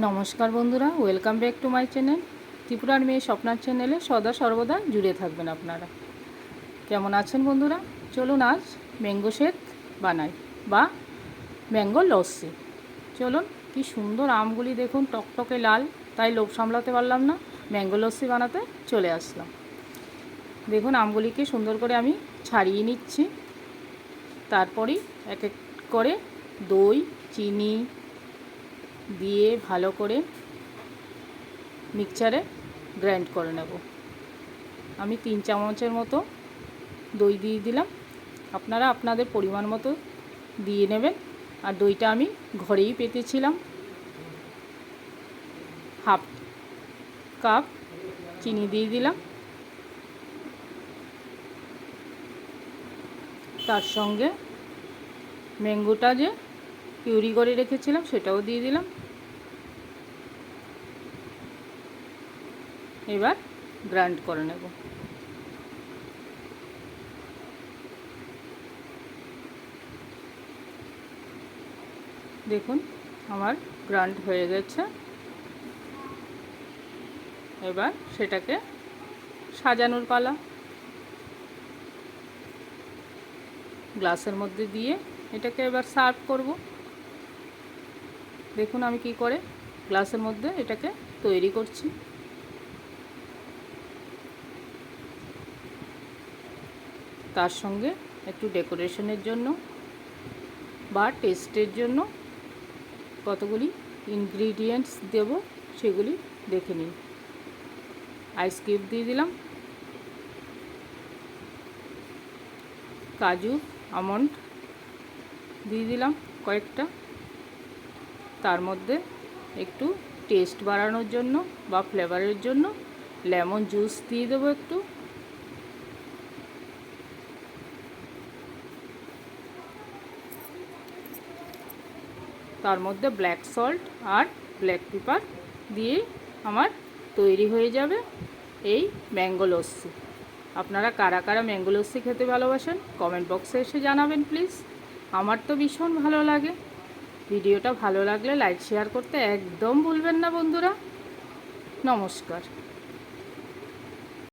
নমস্কার বন্ধুরা, welcome back to my channel. ত্রিপুরার মেয়ে স্বপ্নার চ্যানেলে সদা সর্বদা জুড়ে থাকবেন আপনারা। কেমন আছেন বন্ধুরা? চলুন আজ ম্যাঙ্গো শেক বানাই বা ম্যাঙ্গো লস্যি। চলুন, কি সুন্দর আমগুলি দেখুন, টকটকে লাল, তাই লোভ সামলাতে পারলাম না, ম্যাঙ্গো লস্যি বানাতে চলে আসলাম। দেখুন, আমগুলিকে সুন্দর করে আমি ছাড়িয়ে নিচ্ছি। তারপরেই এক এক করে দই, চিনি দিয়ে ভালো করে মিক্সচারে গ্রাইন্ড করে নেব। আমি 3 চামচের মতো দই দিয়ে দিলাম, আপনারা আপনাদের পরিমাণ মতো দিয়ে নেবেন। আর দইটা আমি ঘরেই পেতেছিলাম। হাফ কাপ চিনি দিয়ে দিলাম, তার সঙ্গে ম্যাঙ্গোটা যে পিউরি করে রেখেছিলাম সেটাও দিয়ে দিলাম। এবার গ্রাইন্ড করে নেব। দেখুন, আমার গ্রাইন্ড হয়ে গেছে। এবার সেটাকে সাজানোর পালা। গ্লাসের মধ্যে দিয়ে এটাকে এবার সার্ভ করব। দেখুন আমি কি করে গ্লাসের মধ্যে এটাকে তৈরি করছি। তার সঙ্গে একটু ডেকোরেশনের জন্য বা টেস্টের জন্য কতগুলি ইনগ্রিডিয়েন্টস দেব সেগুলি দেখে নিন। আইস কিউব দিয়ে দিলাম, কাজু আমন্ড দিয়ে দিলাম কয়েকটা, তার মধ্যে একটু টেস্ট বাড়ানোর জন্য বা ফ্লেভারের জন্য লেমন জুস দিয়ে দেবো একটু। তার মধ্যে ব্ল্যাক সল্ট আর ব্ল্যাক পেপার দিয়ে আমার তৈরি হয়ে যাবে এই ম্যাঙ্গো লস্যি। আপনারা কারা কারা ম্যাঙ্গো লস্যি খেতে ভালোবাসেন কমেন্ট বক্সে এসে জানাবেন প্লিজ। আমার তো ভীষণ ভালো লাগে। ভিডিওটা ভালো লাগলে লাইক শেয়ার করতে একদম ভুলবেন না বন্ধুরা। নমস্কার।